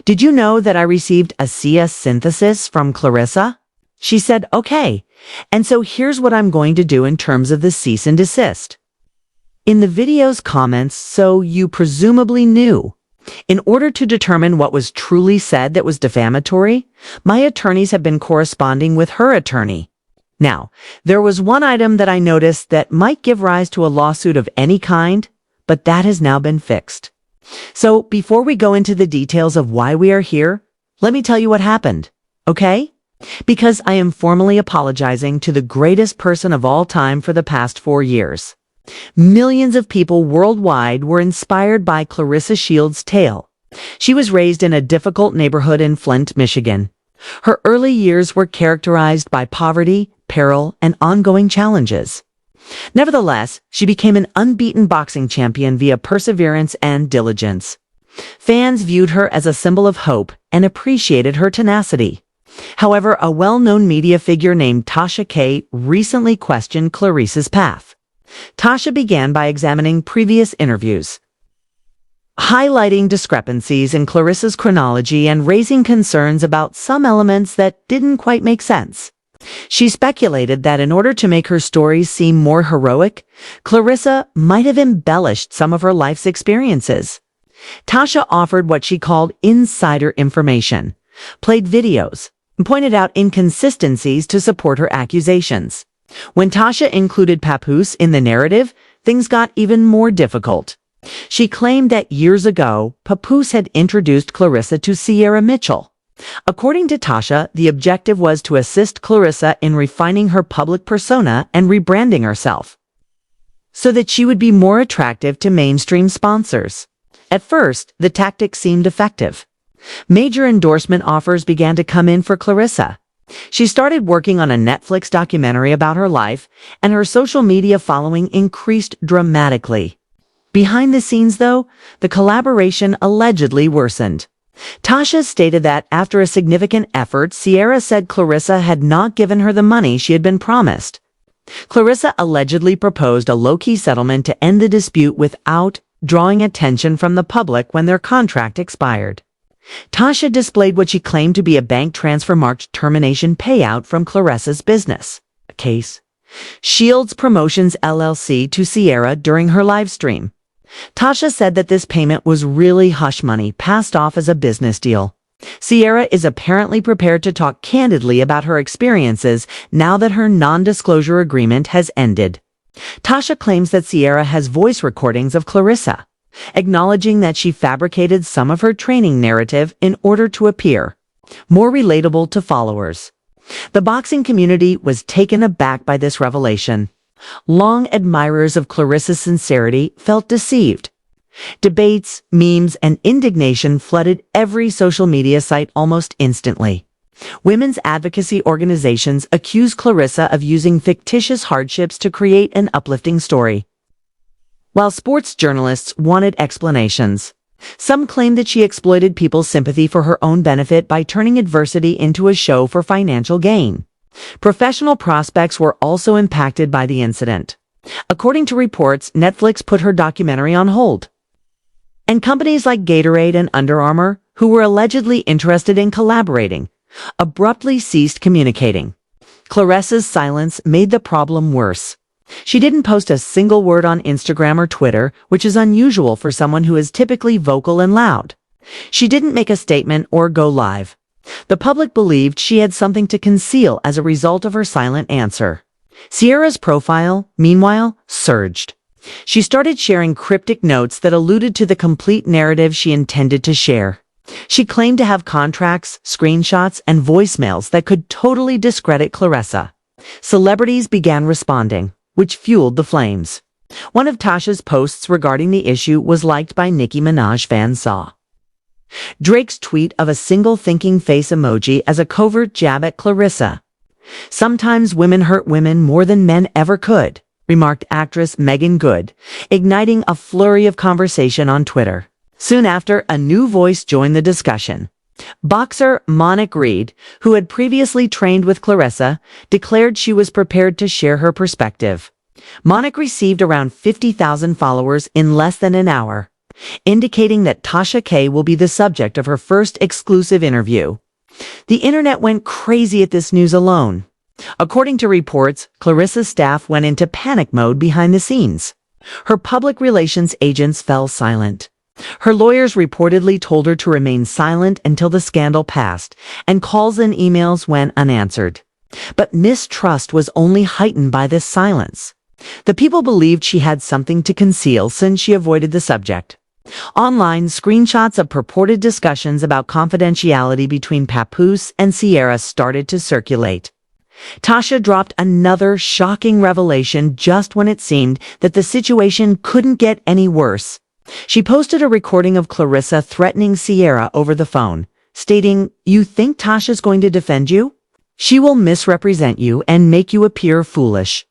Did you know that I received a CS synthesis from Claressa? She said, okay. And so here's what I'm going to do in terms of the cease and desist. In the video's comments, so you presumably knew. In order to determine what was truly said that was defamatory, my attorneys have been corresponding with her attorney. Now, there was one item that I noticed that might give rise to a lawsuit of any kind, but that has now been fixed. So before we go into the details of why we are here, let me tell you what happened, okay? Because I am formally apologizing to the greatest person of all time for the past 4 years. Millions of people worldwide were inspired by Claressa Shields' tale. She was raised in a difficult neighborhood in Flint, Michigan. Her early years were characterized by poverty, peril, and ongoing challenges. Nevertheless, she became an unbeaten boxing champion via perseverance and diligence. Fans viewed her as a symbol of hope and appreciated her tenacity. However, a well-known media figure named Tasha K. recently questioned Claressa's path. Tasha began by examining previous interviews, highlighting discrepancies in Claressa's chronology and raising concerns about some elements that didn't quite make sense. She speculated that in order to make her stories seem more heroic, Claressa might have embellished some of her life's experiences. Tasha offered what she called insider information, played videos, and pointed out inconsistencies to support her accusations. When Tasha included Papoose in the narrative, things got even more difficult. She claimed that years ago, Papoose had introduced Claressa to Sierra Mitchell. According to Tasha, the objective was to assist Claressa in refining her public persona and rebranding herself, so that she would be more attractive to mainstream sponsors. At first, the tactic seemed effective. Major endorsement offers began to come in for Claressa. She started working on a Netflix documentary about her life, and her social media following increased dramatically. Behind the scenes, though, the collaboration allegedly worsened. Tasha stated that after a significant effort, Sierra said Claressa had not given her the money she had been promised. Claressa allegedly proposed a low-key settlement to end the dispute without drawing attention from the public when their contract expired. Tasha displayed what she claimed to be a bank transfer marked termination payout from Claressa's business case, Shields Promotions LLC, to Sierra during her live stream. Tasha said that this payment was really hush money passed off as a business deal. Sierra is apparently prepared to talk candidly about her experiences now that her non-disclosure agreement has ended. Tasha claims that Sierra has voice recordings of Claressa, acknowledging that she fabricated some of her training narrative in order to appear more relatable to followers. The boxing community was taken aback by this revelation. Long admirers of Claressa's sincerity felt deceived. Debates, memes, and indignation flooded every social media site almost instantly. Women's advocacy organizations accused Claressa of using fictitious hardships to create an uplifting story, while sports journalists wanted explanations. Some claimed that she exploited people's sympathy for her own benefit by turning adversity into a show for financial gain. Professional prospects were also impacted by the incident. According to reports, Netflix put her documentary on hold, and companies like Gatorade and Under Armour, who were allegedly interested in collaborating, abruptly ceased communicating. Claressa's silence made the problem worse. She didn't post a single word on Instagram or Twitter, which is unusual for someone who is typically vocal and loud. She didn't make a statement or go live. The public believed she had something to conceal as a result of her silent answer. Sierra's profile, meanwhile, surged. She started sharing cryptic notes that alluded to the complete narrative she intended to share. She claimed to have contracts, screenshots, and voicemails that could totally discredit Claressa. Celebrities began responding, which fueled the flames. One of Tasha's posts regarding the issue was liked by Nicki Minaj fans saw Drake's tweet of a single thinking face emoji as a covert jab at Claressa. "Sometimes women hurt women more than men ever could," remarked actress Megan Good, igniting a flurry of conversation on Twitter. Soon after, a new voice joined the discussion. Boxer Monique Reed, who had previously trained with Claressa, declared she was prepared to share her perspective. Monique received around 50,000 followers in less than an hour. indicating that Tasha K will be the subject of her first exclusive interview. The internet went crazy at this news alone. According to reports, Claressa's staff went into panic mode behind the scenes. Her public relations agents fell silent. Her lawyers reportedly told her to remain silent until the scandal passed, and calls and emails went unanswered. But mistrust was only heightened by this silence. The people believed she had something to conceal since she avoided the subject. Online, screenshots of purported discussions about confidentiality between Papoose and Sierra started to circulate. Tasha dropped another shocking revelation just when it seemed that the situation couldn't get any worse. She posted a recording of Claressa threatening Sierra over the phone, stating, "You think Tasha's going to defend you? She will misrepresent you and make you appear foolish."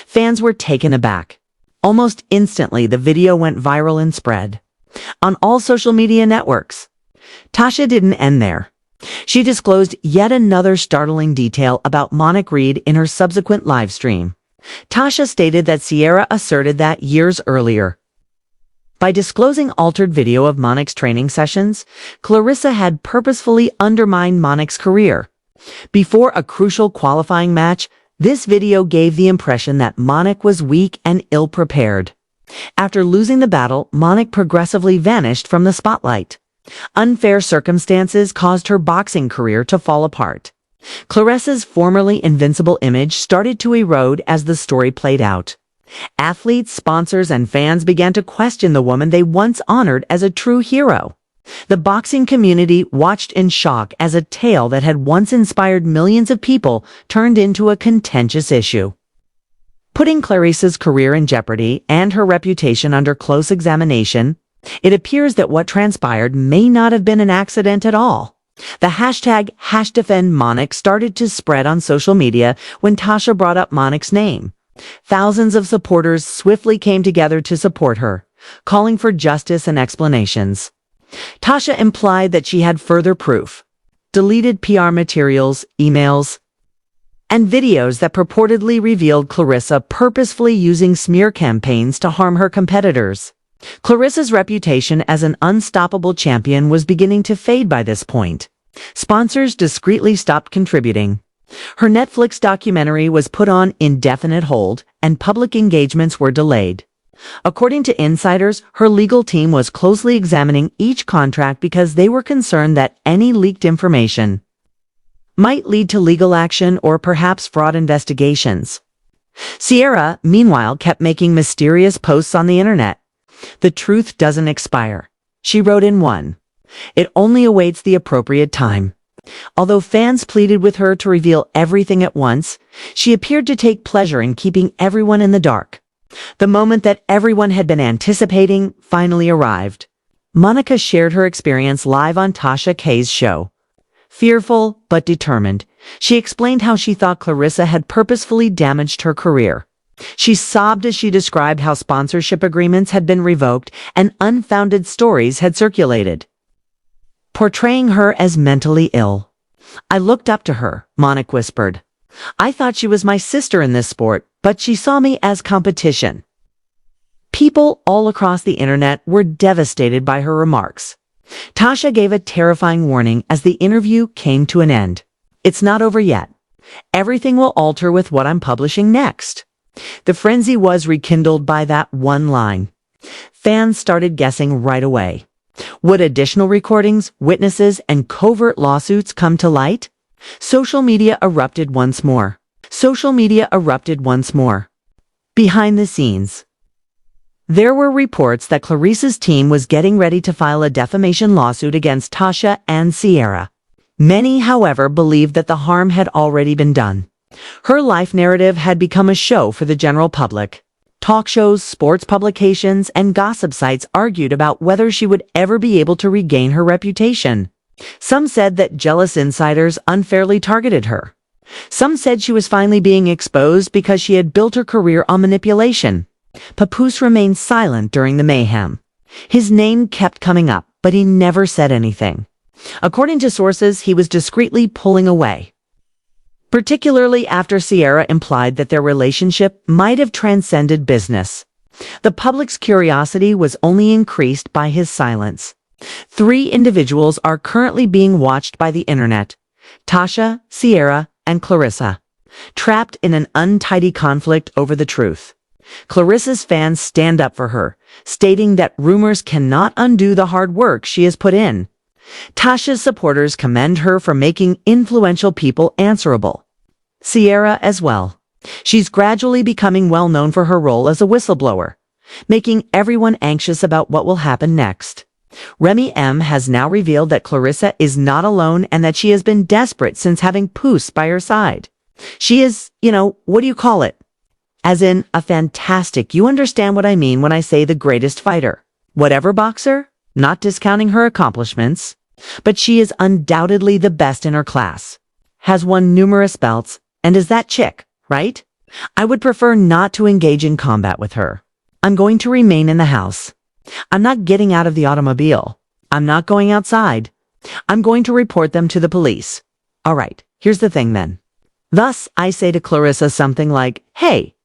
Fans were taken aback. Almost instantly, the video went viral and spread on all social media networks. Tasha didn't end there. She disclosed yet another startling detail about Monica Reed in her subsequent live stream. Tasha stated that Sierra asserted that years earlier. By disclosing altered video of Monica's training sessions, Claressa had purposefully undermined Monica's career. Before a crucial qualifying match, this video gave the impression that Monica was weak and ill-prepared. After losing the battle, Monica progressively vanished from the spotlight. Unfair circumstances caused her boxing career to fall apart. Claressa's formerly invincible image started to erode as the story played out. Athletes, sponsors, and fans began to question the woman they once honored as a true hero. The boxing community watched in shock as a tale that had once inspired millions of people turned into a contentious issue. Putting Claressa's career in jeopardy and her reputation under close examination, it appears that what transpired may not have been an accident at all. The hashtag #DefendMonica started to spread on social media when Tasha brought up Monica's name. Thousands of supporters swiftly came together to support her, calling for justice and explanations. Tasha implied that she had further proof: deleted PR materials, emails, and videos that purportedly revealed Claressa purposefully using smear campaigns to harm her competitors. Claressa's reputation as an unstoppable champion was beginning to fade by this point. Sponsors discreetly stopped contributing. Her Netflix documentary was put on indefinite hold, and public engagements were delayed. According to insiders, her legal team was closely examining each contract because they were concerned that any leaked information might lead to legal action or perhaps fraud investigations. Sierra, meanwhile, kept making mysterious posts on the internet. "The truth doesn't expire," she wrote in one. "It only awaits the appropriate time." Although fans pleaded with her to reveal everything at once, she appeared to take pleasure in keeping everyone in the dark. The moment that everyone had been anticipating finally arrived. Monica shared her experience live on Tasha K's show. Fearful but determined, she explained how she thought Claressa had purposefully damaged her career. She sobbed as she described how sponsorship agreements had been revoked and unfounded stories had circulated, portraying her as mentally ill. "I looked up to her," Monica whispered. "I thought she was my sister in this sport, but she saw me as competition." People all across the internet were devastated by her remarks. Tasha gave a terrifying warning as the interview came to an end. "It's not over yet. Everything will alter with what I'm publishing next." The frenzy was rekindled by that one line. Fans started guessing right away. Would additional recordings, witnesses, and covert lawsuits come to light? Social media erupted once more. Behind the scenes, there were reports that Claressa's team was getting ready to file a defamation lawsuit against Tasha and Sierra. Many, however, believed that the harm had already been done. Her life narrative had become a show for the general public. Talk shows, sports publications, and gossip sites argued about whether she would ever be able to regain her reputation. Some said that jealous insiders unfairly targeted her. Some said she was finally being exposed because she had built her career on manipulation. Papoose remained silent during the mayhem. His name kept coming up, but he never said anything. According to sources, he was discreetly pulling away, particularly after Sierra implied that their relationship might have transcended business. The public's curiosity was only increased by his silence. 3 individuals are currently being watched by the internet: Tasha, Sierra, and Claressa, trapped in an untidy conflict over the truth. Claressa's fans stand up for her, stating that rumors cannot undo the hard work she has put in. Tasha's supporters commend her for making influential people answerable. Sierra as well. She's gradually becoming well known for her role as a whistleblower, making everyone anxious about what will happen next. Remy M. has now revealed that Claressa is not alone and that she has been desperate since having Poos by her side. She is, what do you call it? As in, a fantastic, you understand what I mean when I say the greatest fighter. Whatever boxer, not discounting her accomplishments, but she is undoubtedly the best in her class. Has won numerous belts, and is that chick, right? I would prefer not to engage in combat with her. I'm going to remain in the house. I'm not getting out of the automobile. I'm not going outside. I'm going to report them to the police. All right, here's the thing then. Thus, I say to Claressa something like, hey,